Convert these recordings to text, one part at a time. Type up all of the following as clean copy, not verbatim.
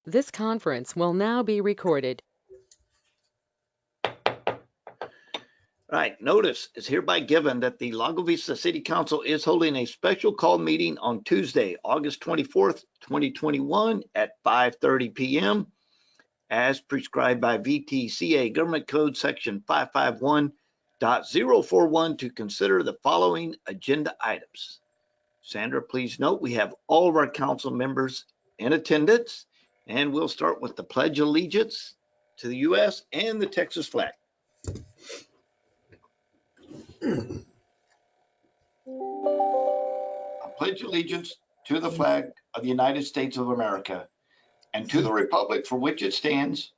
This conference will now be recorded. Right, notice is hereby given that the Lago Vista City Council is holding a special call meeting on Tuesday, August 24th, 2021 at 5:30 p.m. as prescribed by VTCA Government Code Section 551.041 to consider the following agenda items. Sandra, please note we have all of our council members in attendance, and we'll start with the Pledge of Allegiance to the U.S. and the Texas flag. I pledge allegiance to the flag of the United States of America and to the republic for which it stands,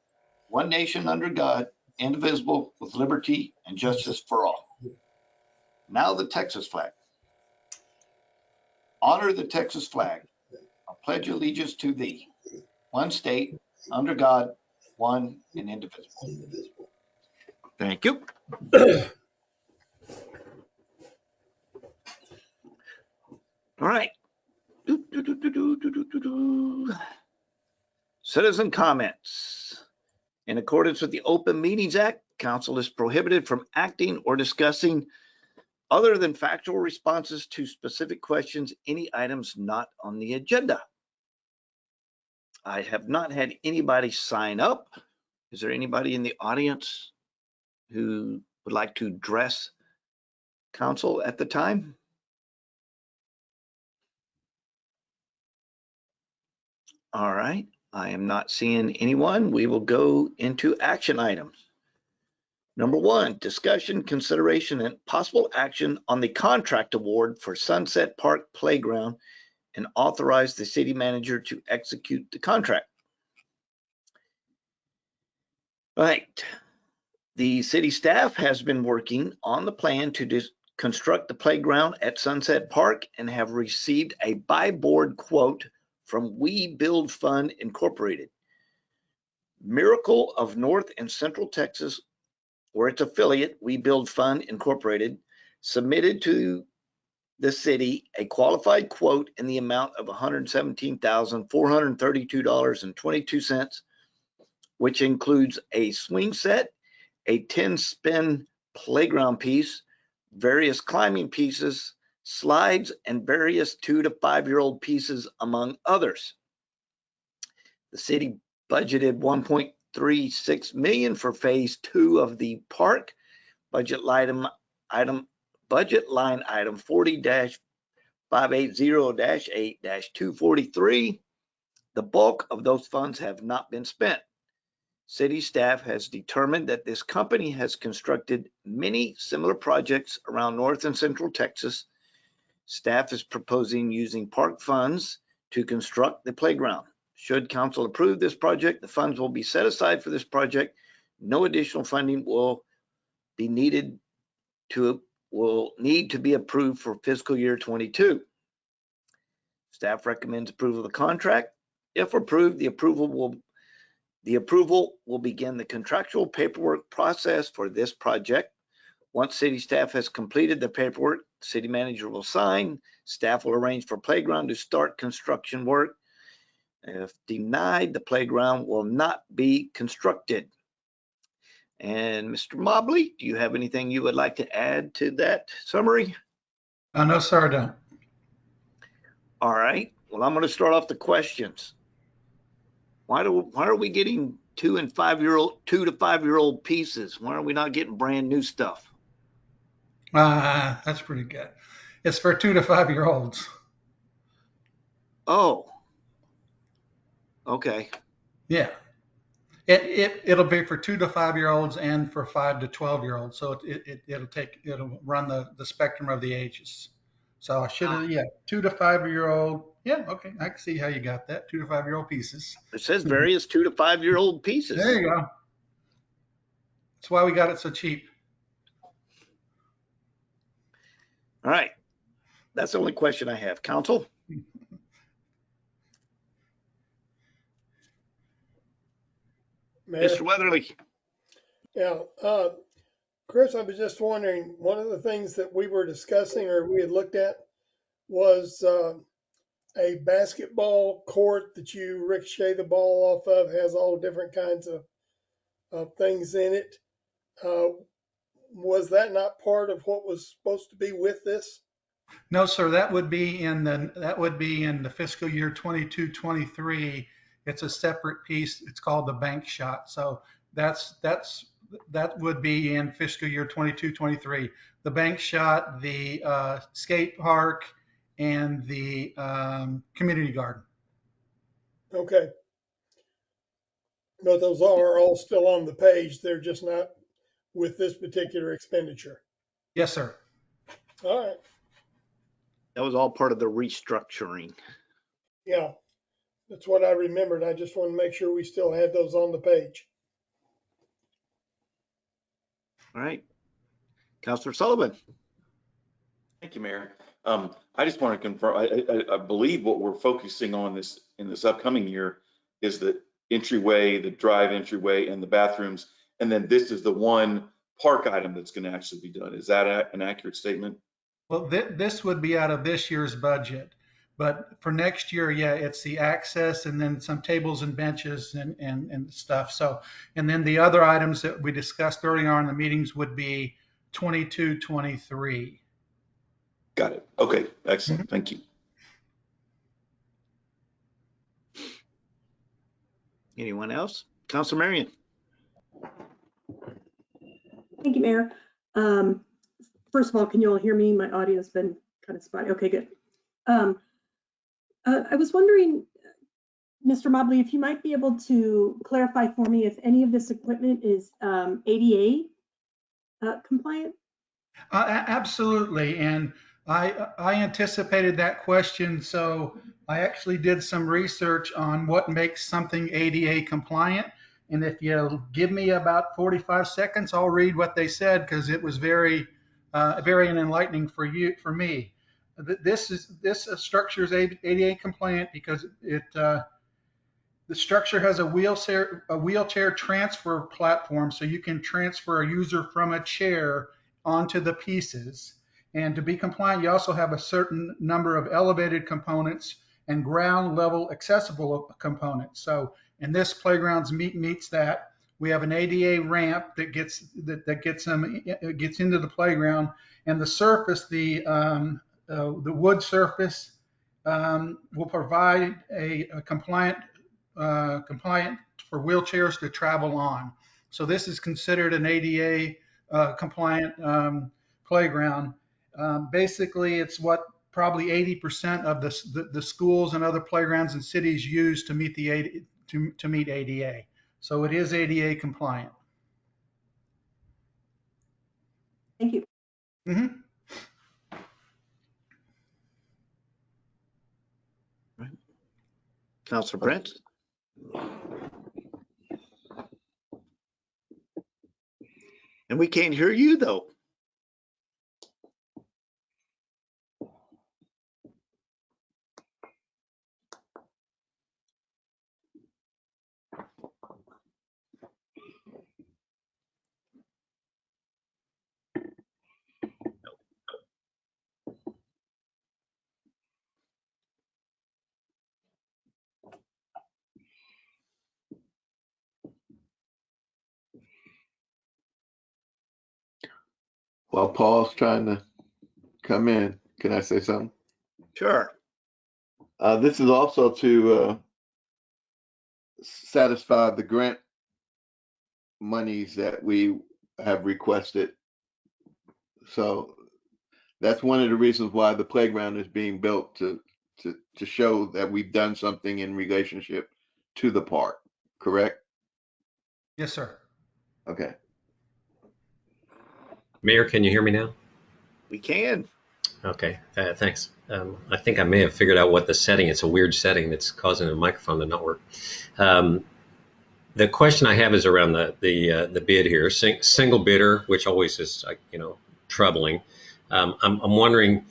one nation under God, indivisible, with liberty and justice for all. Now the Texas flag. Honor the Texas flag. I pledge allegiance to thee, one state, under God, one and indivisible. Thank you. All right. Citizen comments. In accordance with the Open Meetings Act, council is prohibited from acting or discussing other than factual responses to specific questions, any items not on the agenda. I have not had anybody sign up. Is there anybody in the audience who would like to address council at the time? All right, I am not seeing anyone. We will go into action items. Number one, discussion, consideration, and possible action on the contract award for Sunset Park Playground and authorize the city manager to execute the contract. All right. The city staff has been working on the plan to construct the playground at Sunset Park and have received a buy board quote from We Build Fund Incorporated. Miracle of North and Central Texas, or its affiliate, We Build Fund Incorporated, submitted to the city a qualified quote in the amount of $117,432.22, which includes a swing set, a 10-spin playground piece, various climbing pieces, slides, and various 2 to 5-year-old pieces, among others. The city budgeted $1.36 million for phase 2 of the park. Budget line item 40-580-8-243. The bulk of those funds have not been spent. City staff has determined that this company has constructed many similar projects around North and Central Texas. Staff is proposing using park funds to construct the playground. Should council approve this project, the funds will be set aside for this project. No additional funding will need to be approved for fiscal year 22. Staff recommends approval of the contract. If approved, the approval will begin the contractual paperwork process for this project. Once city staff has completed the paperwork, the city manager will sign. Staff will arrange for playground to start construction work. If denied, the playground will not be constructed. And Mr. Mobley, do you have anything you would like to add to that summary? No, sir, I don't. All right. Well, I'm going to start off the questions. Why are we getting 2 to 5-year-old pieces? Why are we not getting brand new stuff? That's pretty good. It's for 2 to 5-year-olds. Oh, okay. Yeah. It'll be for 2 to 5-year-olds and for 5 to 12-year-olds. So it'll run the spectrum of the ages. So I should have, 2 to 5-year-old. Yeah, okay. I can see how you got that. 2 to 5-year-old pieces. It says various 2 to 5-year-old pieces. There you go. That's why we got it so cheap. All right. That's the only question I have. Council? Mayor? Mr. Weatherly. Yeah, Chris, I was just wondering, one of the things that we were discussing or we had looked at was a basketball court that you ricochet the ball off of, has all different kinds of things in it. Was that not part of what was supposed to be with this? No, sir, that would be in the fiscal year 22-23. It's a separate piece. It's called the bank shot. So that would be in fiscal year 22-23. The bank shot, the skate park, and the community garden. Okay. But those are all still on the page. They're just not with this particular expenditure. Yes, sir. All right. That was all part of the restructuring. Yeah, that's what I remembered. I just want to make sure we still had those on the page. All right. Counselor Sullivan. Thank you, Mayor. I just want to confirm, I believe what we're focusing on in this upcoming year is the entryway, the drive entryway, and the bathrooms. And then this is the one park item that's going to actually be done. Is that an accurate statement? Well, this would be out of this year's budget, but for next year, yeah, it's the access and then some tables and benches and stuff. So, and then the other items that we discussed earlier on in the meetings would be 22-23. Got it. Okay, excellent. Thank you. Anyone else? Counselor Marion. Thank you, Mayor. First of all, can you all hear me? My audio's been kind of spotty. Okay, good. I was wondering, Mr. Mobley, if you might be able to clarify for me if any of this equipment is ADA compliant? Absolutely, and I anticipated that question, so I actually did some research on what makes something ADA compliant. And if you'll give me about 45 seconds, I'll read what they said, because it was very enlightening for me. This structure is ADA compliant because the structure has a wheelchair transfer platform, so you can transfer a user from a chair onto the pieces. And to be compliant, you also have a certain number of elevated components and ground level accessible components. So, and this playground meets that. We have an ADA ramp that gets into the playground, and the surface, the wood surface, will provide a compliant for wheelchairs to travel on. So this is considered an ADA compliant playground. Basically, it's what probably 80% of the schools and other playgrounds in cities use to meet the to meet ADA. So it is ADA compliant. Thank you. Right. Counselor Prince. And we can't hear you though. While Paul's trying to come in, can I say something? Sure. This is also to satisfy the grant monies that we have requested. So that's one of the reasons why the playground is being built, to show that we've done something in relationship to the park, correct? Yes, sir. Okay. Mayor, can you hear me now? We can. Okay, thanks. I think I may have figured out what the setting. It's a weird setting that's causing the microphone to not work. The question I have is around the bid here. Single bidder, which always is troubling. I'm wondering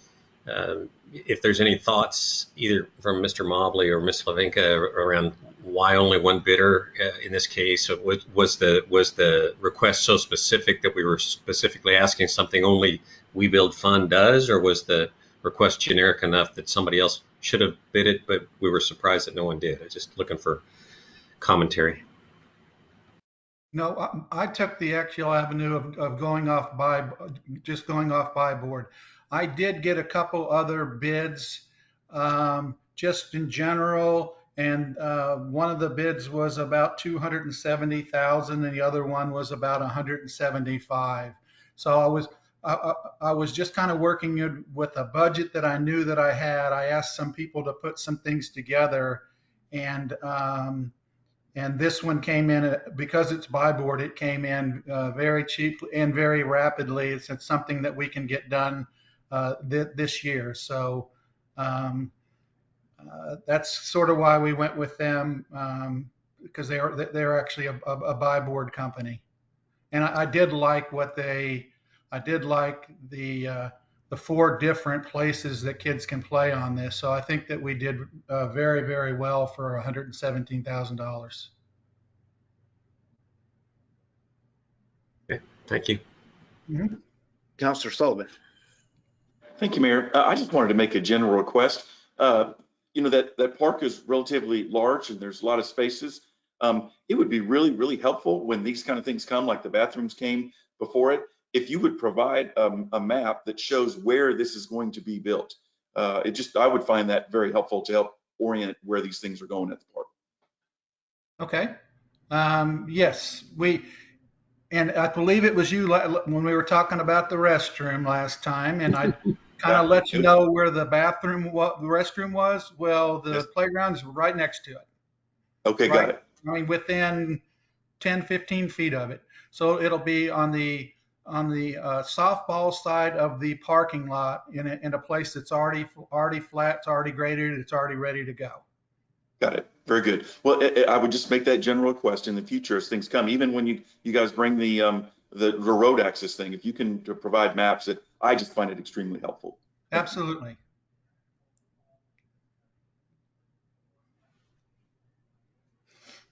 if there's any thoughts either from Mr. Mobley or Ms. Slavinka around why only one bidder in this case. Was the request so specific that we were specifically asking something only We Build Fund does, or was the request generic enough that somebody else should have bid it, but we were surprised that no one did. I'm just looking for commentary. No, I took the actual avenue of going off just going off buy board. I did get a couple other bids, just in general, and one of the bids was about 270,000, and the other one was about 175. So I was just kind of working with a budget that I knew that I had. I asked some people to put some things together, and this one came in, because it's buy board, it came in very cheap and very rapidly. It's something that we can get done this year. So that's sort of why we went with them, because they're actually a buy board company. And I did like the 4 different places that kids can play on this. So I think that we did very, very well for $117,000. Okay, thank you. Mm-hmm. Counselor Sullivan. Thank you, Mayor. I just wanted to make a general request. You know, that park is relatively large and there's a lot of spaces. It would be really, really helpful when these kind of things come, like the bathrooms came before it, if you would provide a map that shows where this is going to be built. I would find that very helpful to help orient where these things are going at the park. Okay. Yes, and I believe it was you when we were talking about the restroom last time, and I kind of let you know where the restroom was. Well, the playground is right next to it. Okay, right, got it. I mean, within 10, 15 feet of it. So it'll be on the softball side of the parking lot in a place that's already flat, it's already graded, it's already ready to go. Got it. Very good. Well, I would just make that general request in the future as things come, even when you guys bring the road access thing, if you can provide maps, I just find it extremely helpful. Absolutely.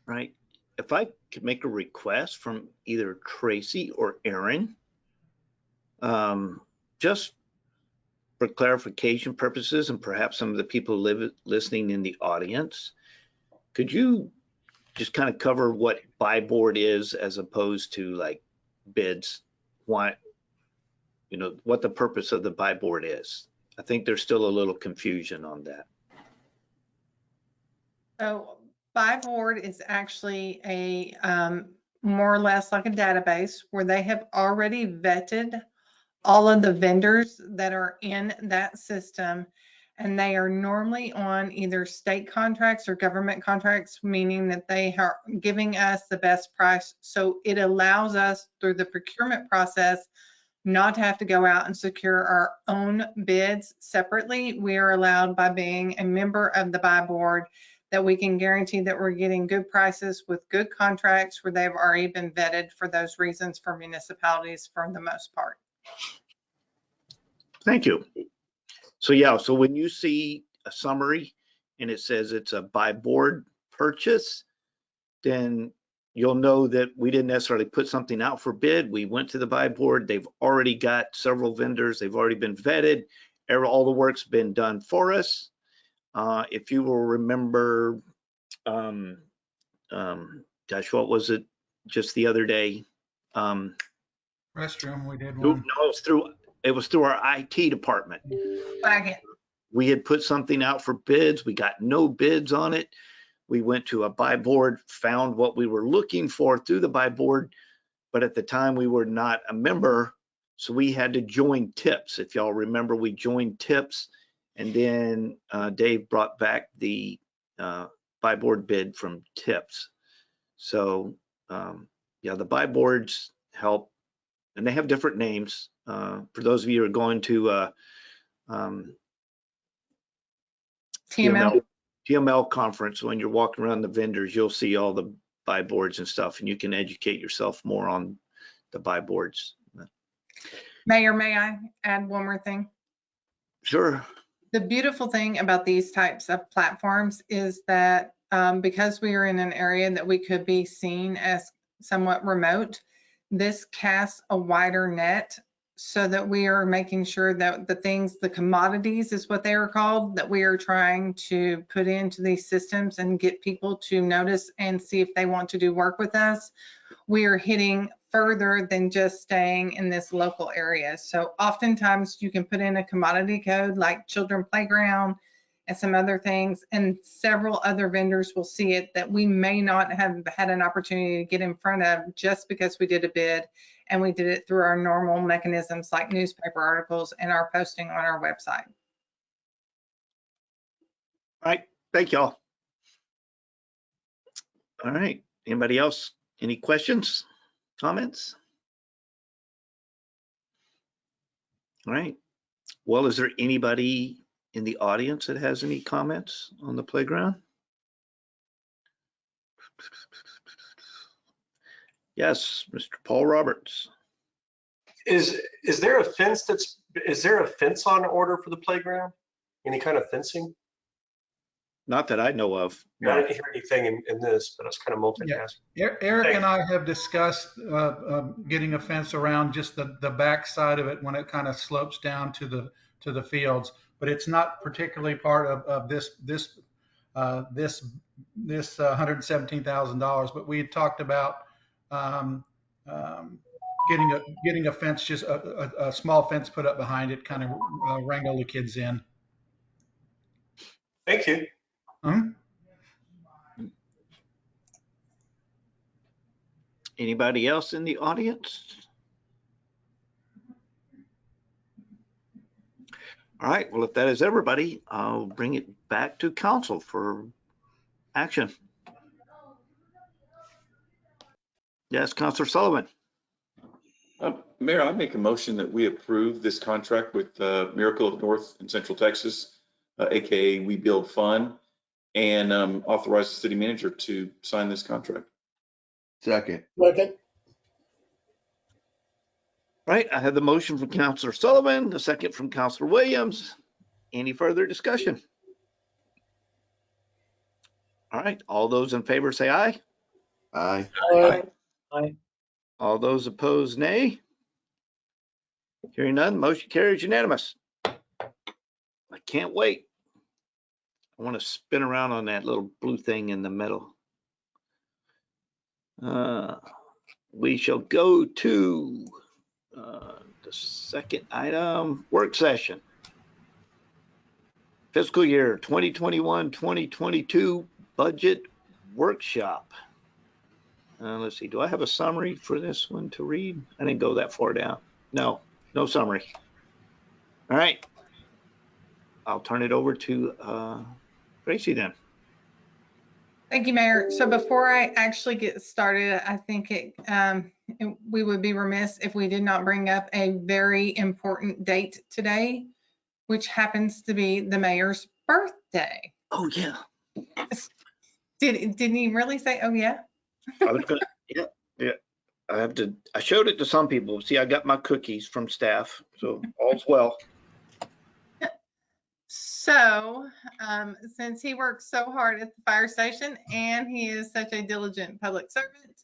Right. If I could make a request from either Tracy or Aaron, just for clarification purposes, and perhaps some of the people listening in the audience, could you just kind of cover what buy board is as opposed to like bids? Why, what the purpose of the buy board is? I think there's still a little confusion on that. So buy board is actually a more or less like a database where they have already vetted all of the vendors that are in that system, and they are normally on either state contracts or government contracts, meaning that they are giving us the best price. So it allows us through the procurement process not to have to go out and secure our own bids separately. We are allowed, by being a member of the buy board, that we can guarantee that we're getting good prices with good contracts where they've already been vetted for those reasons for municipalities for the most part. Thank you. So yeah, so when you see a summary and it says it's a buy board purchase, then you'll know that we didn't necessarily put something out for bid. We went to the buy board. They've already got several vendors. They've already been vetted. All the work's been done for us. If you will remember, gosh, what was it just the other day? Restroom, we did one. No, it was through our IT department. Wagon. We had put something out for bids. We got no bids on it. We went to a buy board, found what we were looking for through the buy board, but at the time we were not a member, so we had to join TIPS. If y'all remember, we joined TIPS, and then Dave brought back the buy board bid from TIPS. So yeah, the buy boards help, and they have different names. For those of you who are going to TML conference, when you're walking around the vendors, you'll see all the buy boards and stuff, and you can educate yourself more on the buy boards. Mayor, may I add one more thing? Sure. The beautiful thing about these types of platforms is that because we are in an area that we could be seen as somewhat remote, this casts a wider net so that we are making sure that the commodities is what they are called, that we are trying to put into these systems and get people to notice and see if they want to do work with us. We are hitting further than just staying in this local area. So oftentimes you can put in a commodity code like children playground and some other things, and several other vendors will see it that we may not have had an opportunity to get in front of just because we did a bid and we did it through our normal mechanisms like newspaper articles and our posting on our website. All right, thank y'all. All right, anybody else? Any questions, comments? All right, well, is there anybody in the audience that has any comments on the playground? Yes, Mr. Paul Roberts. Is there a fence on order for the playground? Any kind of fencing? Not that I know of. I didn't hear anything in this, but I was kind of multitasking. Eric and I have discussed getting a fence around just the back side of it when it kind of slopes down to the fields, but it's not particularly part of this $117,000. But we had talked about getting a fence, just a small fence put up behind it, kind of wrangle the kids in. Thank you. Anybody else in the audience? All right, well, if that is everybody, I'll bring it back to council for action. Yes, Councilor Sullivan. Mayor, I make a motion that we approve this contract with Miracle of North and Central Texas, AKA We Build Fund, and authorize the city manager to sign this contract. Second. Second. Right, I have the motion from Councilor Sullivan, the second from Councilor Williams. Any further discussion? All right, all those in favor say aye. Aye. Aye. All those opposed, nay. Hearing none, motion carries unanimous. I can't wait. I want to spin around on that little blue thing in the middle. We shall go to the second item, work session. Fiscal year 2021-2022 budget workshop. Let's see, do I have a summary for this one to read? I didn't go that far down. No summary. All right. I'll turn it over to Tracy then. Thank you, Mayor. So before I actually get started, I think we would be remiss if we did not bring up a very important date today, which happens to be the mayor's birthday. Oh, yeah. Didn't he really say, oh, yeah? I was gonna, yeah. I showed it to some people. See, I got my cookies from staff, so all's well. So since he works so hard at the fire station and he is such a diligent public servant,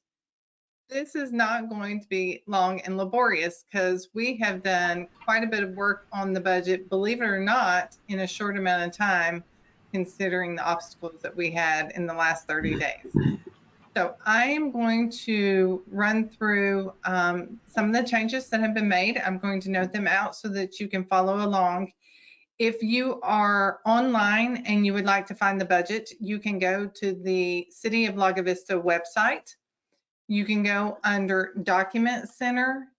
this is not going to be long and laborious because we have done quite a bit of work on the budget, believe it or not, in a short amount of time, considering the obstacles that we had in the last 30 days. So I am going to run through some of the changes that have been made. I'm going to note them out so that you can follow along. If you are online and you would like to find the budget, you can go to the City of Lago Vista website. You can go under Document Center,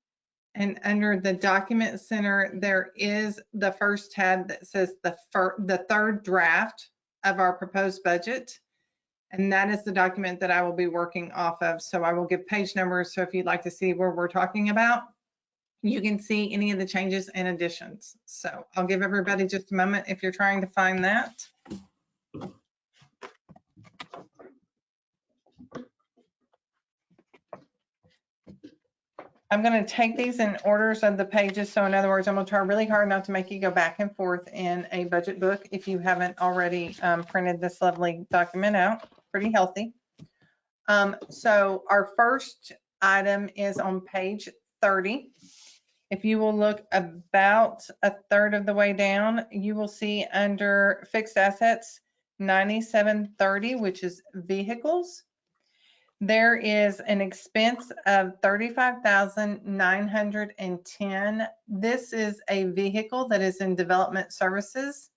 and under the Document Center, there is the first tab that says the third draft of our proposed budget. And that is the document that I will be working off of. So I will give page numbers. So if you'd like to see where we're talking about, you can see any of the changes and additions. So I'll give everybody just a moment if you're trying to find that. I'm going to take these in orders of the pages. So in other words, I'm going to try really hard not to make you go back and forth in a budget book if you haven't already printed this lovely document out. Pretty healthy. So our first item is on page 30. If you will look about a third of the way down, you will see under fixed assets, 9730, which is vehicles. There is an expense of $35,910. This is a vehicle that is in development services.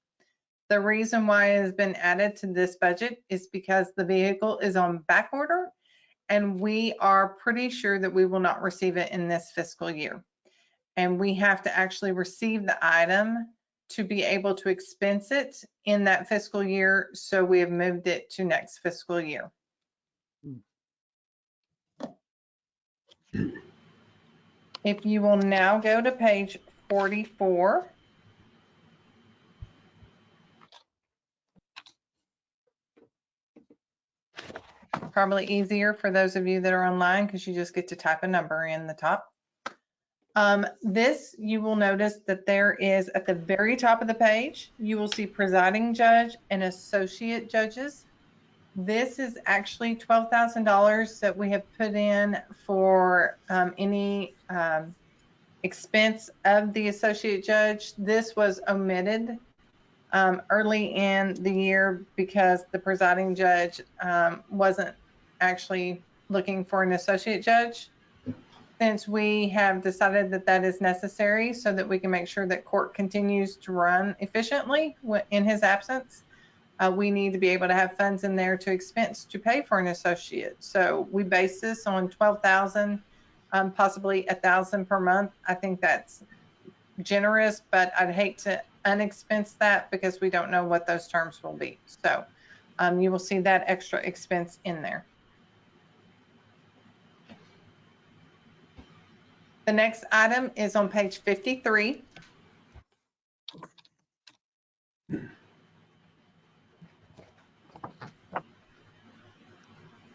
The reason why it has been added to this budget is because the vehicle is on back order, and we are pretty sure that we will not receive it in this fiscal year. And we have to actually receive the item to be able to expense it in that fiscal year. So we have moved it to next fiscal year. If you will now go to page 44. Probably easier for those of you that are online because you just get to type a number in the top. This, you will notice that there is at the very top of the page, you will see presiding judge and associate judges. This is actually $12,000 that we have put in for any expense of the associate judge. This was omitted early in the year because the presiding judge wasn't actually looking for an associate judge. Since we have decided that that is necessary so that we can make sure that court continues to run efficiently in his absence, we need to be able to have funds in there to expense to pay for an associate. So we base this on $12,000, possibly $1,000 per month. I think that's generous, but I'd hate to unexpense that because we don't know what those terms will be. So you will see that extra expense in there. The next item is on page 53.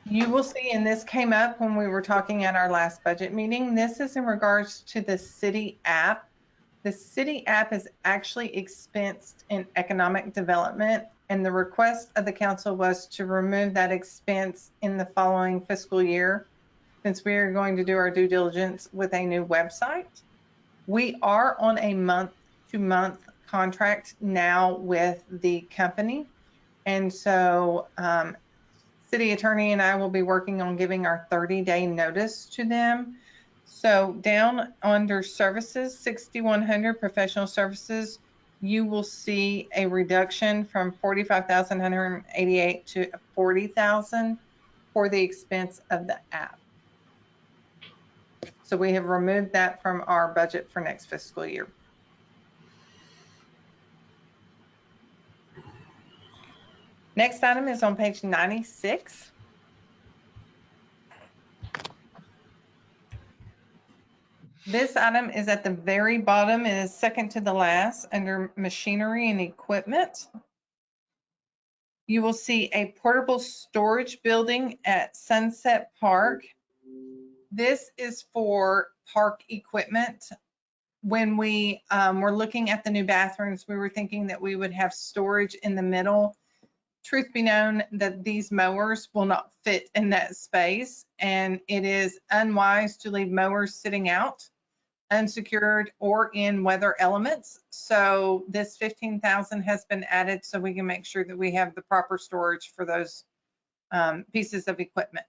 You will see, and this came up when we were talking at our last budget meeting, this is in regards to the city app. The city app is actually expensed in economic development, and the request of the council was to remove that expense in the following fiscal year, since we are going to do our due diligence with a new website. We are on a month-to-month contract now with the company. And so city attorney and I will be working on giving our 30-day notice to them. So down under services, 6,100 professional services, you will see a reduction from 45,188 to 40,000 for the expense of the app. So we have removed that from our budget for next fiscal year. Next item is on page 96. This item is at the very bottom. It is second to the last under machinery and equipment. You will see a portable storage building at Sunset Park. This is for park equipment. When we were looking at the new bathrooms, we were thinking that we would have storage in the middle. Truth be known that these mowers will not fit in that space, and it is unwise to leave mowers sitting out unsecured or in weather elements. So this 15,000 has been added so we can make sure that we have the proper storage for those pieces of equipment.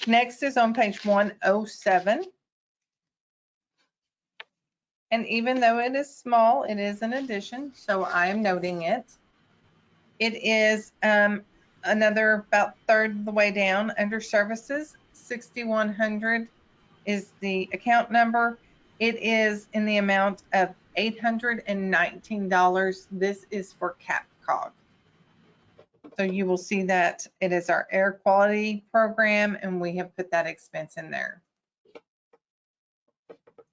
Next is on page 107. And even though it is small, it is an addition, so I am noting it. It is another about third of the way down under services. 6,100 is the account number. It is in the amount of $819. This is for CapCog. So you will see that it is our air quality program, and we have put that expense in there.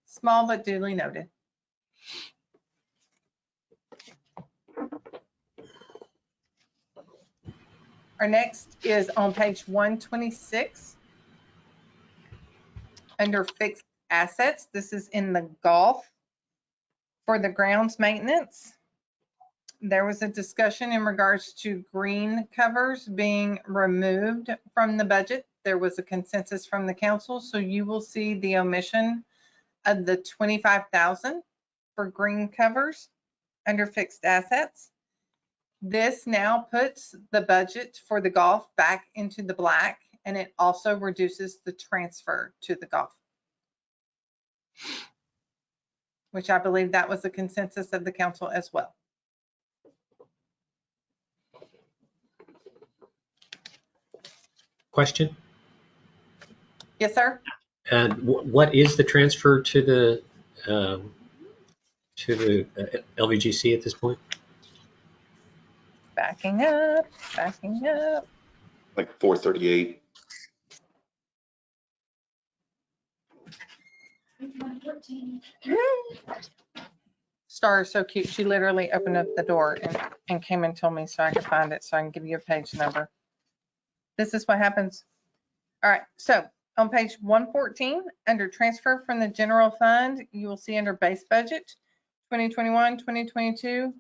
Small but duly noted. Our next is on page 126 under fixed assets. This is in the golf for the grounds maintenance. There was a discussion in regards to green covers being removed from the budget there was a consensus from the council. So you will see the omission of the 25,000 for green covers under fixed assets. This now puts the budget for the golf back into the black, and it also reduces the transfer to the golf, which I believe that was the consensus of the council as well. Question? Yes, sir. And what is the transfer to the LVGC at this point? Backing up, backing up. Like 438. Star is so cute. She literally opened up the door and came and told me so I could find it, so I can give you a page number. This is what happens. All right, so on page 114, under transfer from the general fund, you will see under base budget, 2021, 2022,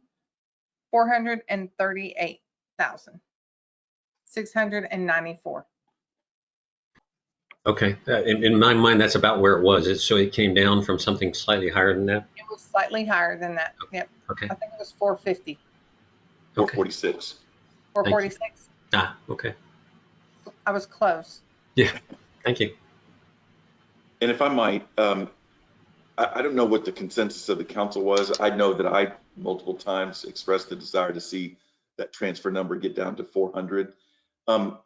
438,694. Okay, in my mind, that's about where it was. So it came down from something slightly higher than that? It was slightly higher than that. Yep. Okay. I think it was 450. 446. 446. Ah, okay. I was close. Yeah, thank you. And if I might, I don't know what the consensus of the council was. I know that I multiple times expressed the desire to see that transfer number get down to 400. I'm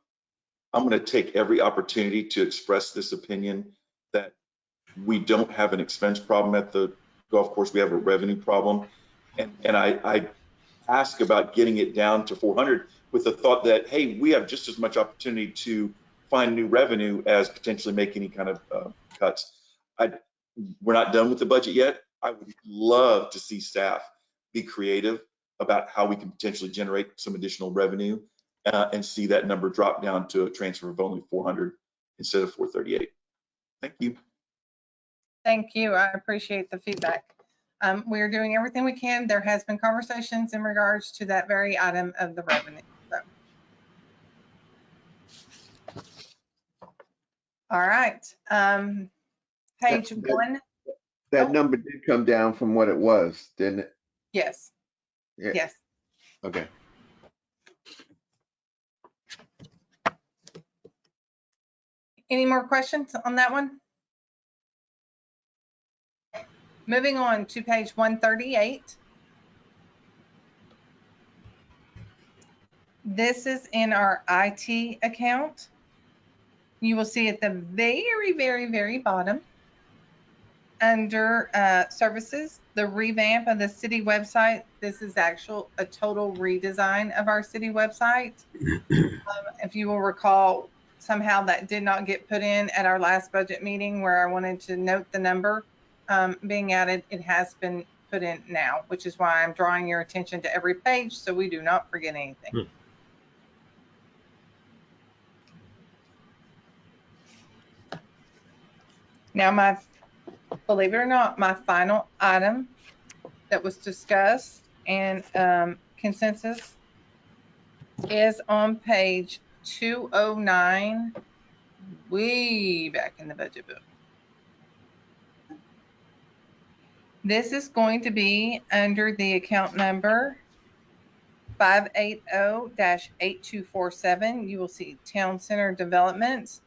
going to take every opportunity to express this opinion that we don't have an expense problem at the golf course. We have a revenue problem. And I ask about getting it down to 400 with the thought that, hey, we have just as much opportunity to find new revenue as potentially make any kind of cuts. We're not done with the budget yet. I would love to see staff be creative about how we can potentially generate some additional revenue and see that number drop down to a transfer of only 400 instead of 438. Thank you. Thank you. I appreciate the feedback. We're doing everything we can. There has been conversations in regards to that very item of the revenue. So. All right. Page one. That number did come down from what it was, didn't it? Yes. Yeah. Yes. Okay. Any more questions on that one? Moving on to page 138. This is in our IT account. You will see at the very, very, very bottom under services, the revamp of the city website. This is a total redesign of our city website. If you will recall, somehow that did not get put in at our last budget meeting where I wanted to note the number being added. It has been put in now, which is why I'm drawing your attention to every page so we do not forget anything. Now, believe it or not, my final item that was discussed and consensus is on page 209, way back in the budget book. This is going to be under the account number 580-8247. You will see Town Center Development.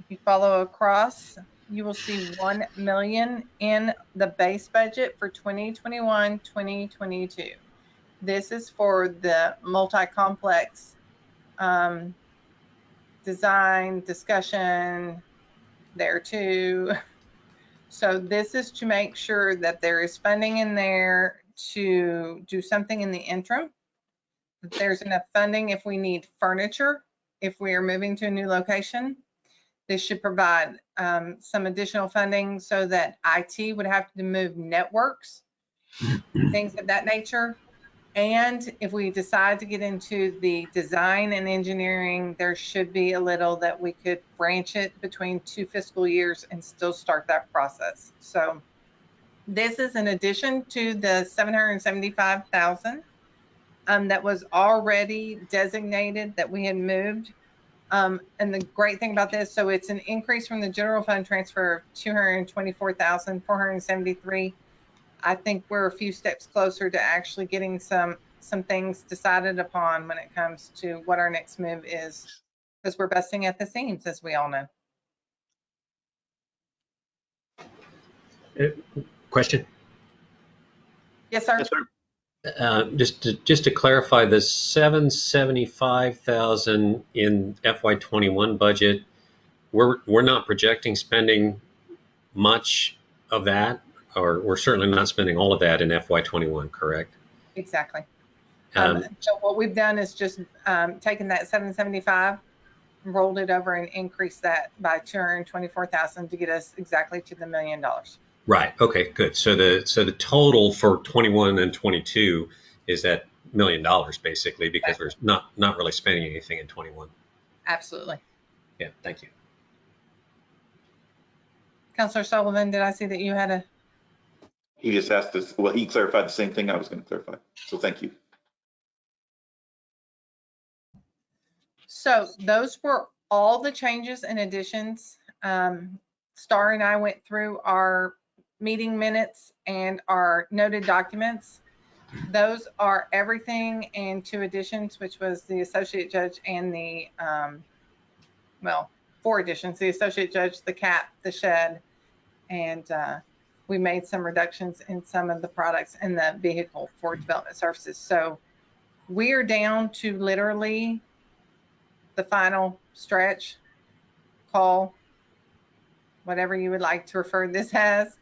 If you follow across, you will see 1 million in the base budget for 2021-2022. This is for the multi-complex design discussion there too. So this is to make sure that there is funding in there to do something in the interim. That there's enough funding if we need furniture, if we are moving to a new location. This should provide some additional funding so that IT would have to move networks, things of that nature. And if we decide to get into the design and engineering, there should be a little that we could branch it between 2 fiscal years and still start that process. So this is in addition to the $775,000 that was already designated that we had moved And the great thing about this, so it's an increase from the general fund transfer of 224,473. I think we're a few steps closer to actually getting some things decided upon when it comes to what our next move is, because we're busting at the seams, as we all know. Question? Yes, sir. Yes, sir. Just to clarify, the 775,000 in FY21 budget, we're not projecting spending much of that, or we're certainly not spending all of that in FY21, correct? Exactly. Um, So what we've done is just taken that 775, rolled it over, and increased that by 224,000 to get us exactly to the $1 million. Right. Okay. Good. So the total for 21 and 22 is that $1 million basically, because we're not really spending anything in 21. Absolutely. Yeah. Thank you. Councilor Sullivan, did I see that you had a? He just asked us, well, he clarified the same thing I was going to clarify. So thank you. So those were all the changes and additions. Star and I went through our meeting minutes and our noted documents. Those are everything and 2 additions, which was the associate judge and the, well, 4 additions, the associate judge, the cap, the shed, and we made some reductions in some of the products in the vehicle for development services. So we are down to literally the final stretch, call, whatever you would like to refer this as.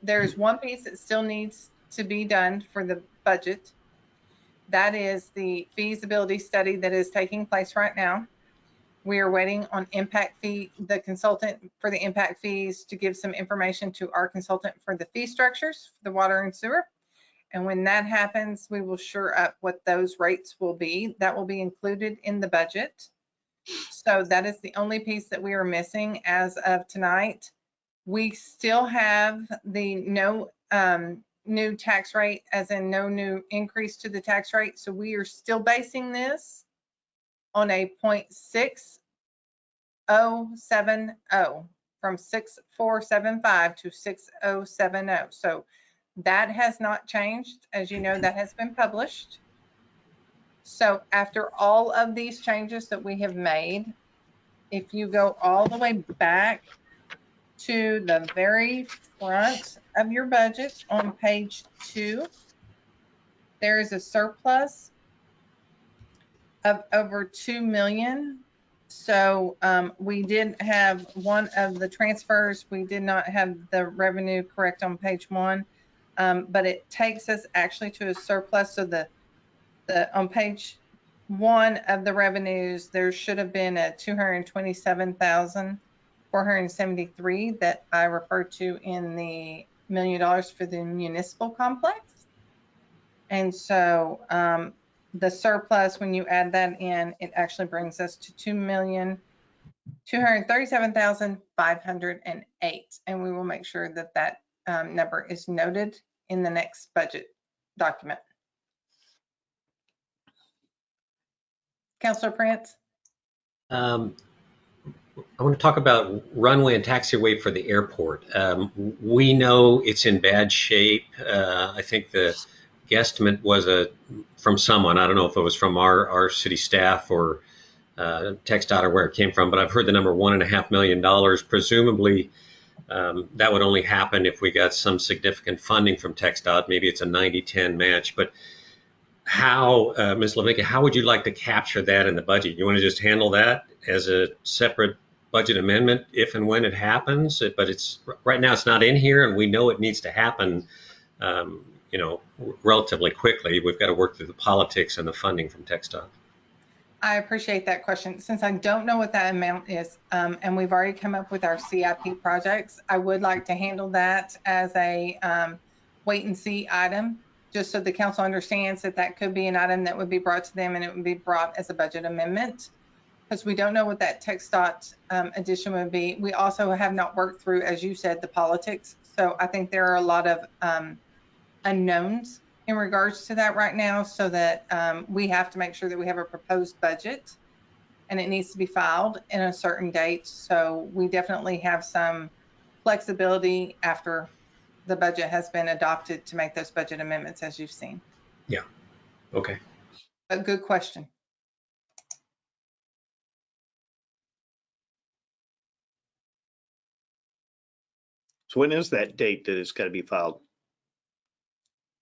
There's one piece that still needs to be done for the budget. That is the feasibility study that is taking place right now. We are waiting on impact fee, the consultant for the impact fees, to give some information to our consultant for the fee structures for the water and sewer. And when that happens, we will sure up what those rates will be. That will be included in the budget. So that is the only piece that we are missing as of tonight. We still have the no new tax rate, as in no new increase to the tax rate. So we are still basing this on a 0.6070 from 6475 to 6070. So that has not changed. As you know, that has been published. So after all of these changes that we have made, if you go all the way back to the very front of your budget on page 2, there is a surplus of over 2 million. So we did have one of the transfers. We did not have the revenue correct on page 1, but it takes us actually to a surplus. So the on page 1 of the revenues, there should have been a 227,473 that I referred to in the $1 million for the municipal complex. And so the surplus, when you add that in, it actually brings us to 2,237,508. And we will make sure that that number is noted in the next budget document. Councilor Prince? I want to talk about runway and taxiway for the airport. We know it's in bad shape. I think the guesstimate was from someone. I don't know if it was from our city staff or TxDOT or where it came from, but I've heard the number $1.5 million. Presumably, that would only happen if we got some significant funding from TxDOT. Maybe it's a 90-10 match, but how, Ms. LaVicka, how would you like to capture that in the budget? You want to just handle that as a separate budget amendment if and when it happens? But it's right now it's not in here, and we know it needs to happen, relatively quickly. We've got to work through the politics and the funding from TxDOT. I appreciate that question. Since I don't know what that amount is, and we've already come up with our CIP projects, I would like to handle that as a wait and see item, just so the council understands that that could be an item that would be brought to them, and it would be brought as a budget amendment, because we don't know what that TxDOT addition would be. We also have not worked through, as you said, the politics. So I think there are a lot of unknowns in regards to that right now, so that we have to make sure that we have a proposed budget. and it needs to be filed in a certain date. So we definitely have some flexibility after the budget has been adopted to make those budget amendments, as you've seen. Okay. A good question. So when is that date that it's got to be filed?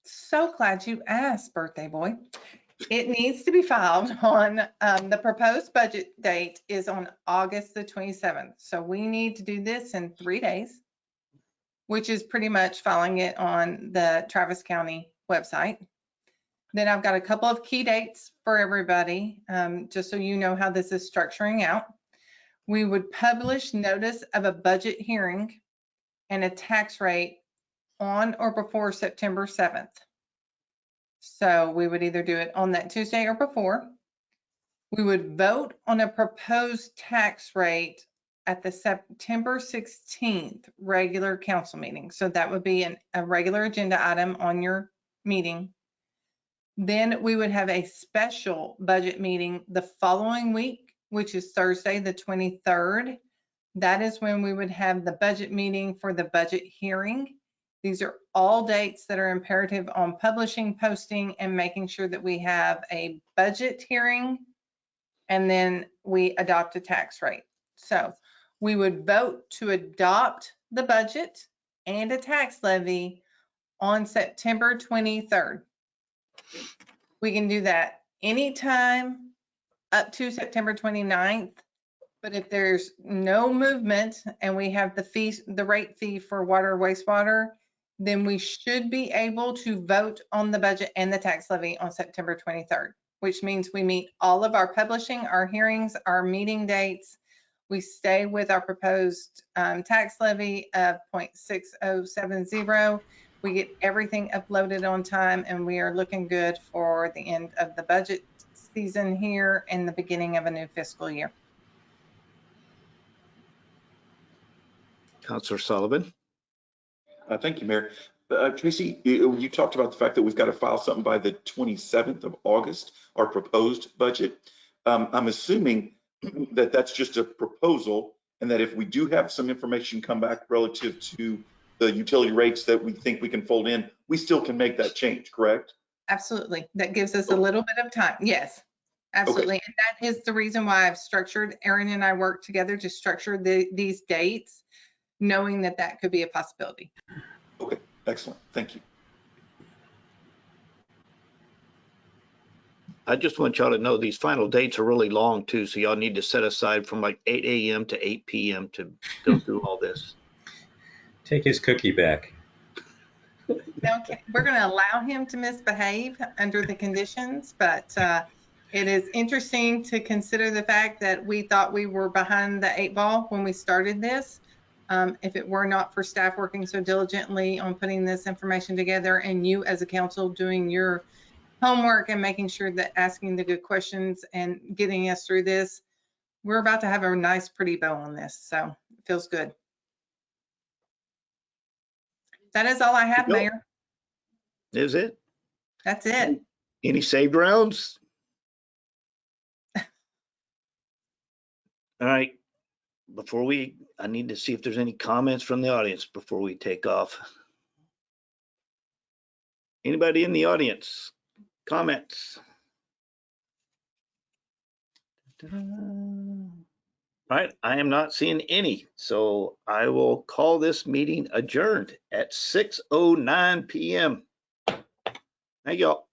So glad you asked, birthday boy. It needs to be filed on, the proposed budget date is on August the 27th. So we need to do this in 3 days, which is pretty much filing it on the Travis County website. Then I've got a couple of key dates for everybody, just so you know how this is structuring out. We would publish notice of a budget hearing and a tax rate on or before September 7th. So we would either do it on that Tuesday or before. We would vote on a proposed tax rate at the September 16th regular council meeting. So that would be a regular agenda item on your meeting. Then we would have a special budget meeting the following week, which is Thursday, the 23rd. That is when we would have the budget meeting for the budget hearing. These are all dates that are imperative on publishing, posting, and making sure that we have a budget hearing, and then we adopt a tax rate. So we would vote to adopt the budget and a tax levy on September 23rd. We can do that anytime up to September 29th. But if there's no movement and we have the rate fee for water or wastewater, then we should be able to vote on the budget and the tax levy on September 23rd, which means we meet all of our publishing, our hearings, our meeting dates. We stay with our proposed tax levy of 0.6070. We get everything uploaded on time, and we are looking good for the end of the budget season here and the beginning of a new fiscal year. Councilor Sullivan? Thank you, Mayor. Tracy, you talked about the fact that we've got to file something by the 27th of August, our proposed budget. I'm assuming that that's just a proposal, and that if we do have some information come back relative to the utility rates that we think we can fold in, we still can make that change, correct? Absolutely. That gives us a little bit of time. Yes, absolutely. Okay. And that is the reason why I've structured, Aaron and I worked together to structure these dates, knowing that that could be a possibility. Okay, excellent. Thank you. I just want y'all to know these final dates are really long too, so y'all need to set aside from like 8 a.m. to 8 p.m. to go through all this. Take his cookie back. Okay, we're going to allow him to misbehave under the conditions, but it is interesting to consider the fact that we thought we were behind the 8 ball when we started this. If it were not for staff working so diligently on putting this information together, and you as a council doing your homework and making sure that asking the good questions and getting us through this, we're about to have a nice, pretty bow on this. So it feels good. That is all I have, Nope. Mayor. Is it? That's it. Any saved rounds? All right. I need to see if there's any comments from the audience before we take off. Anybody in the audience? Comments? All right, I am not seeing any, so I will call this meeting adjourned at 6:09 p.m. Thank y'all.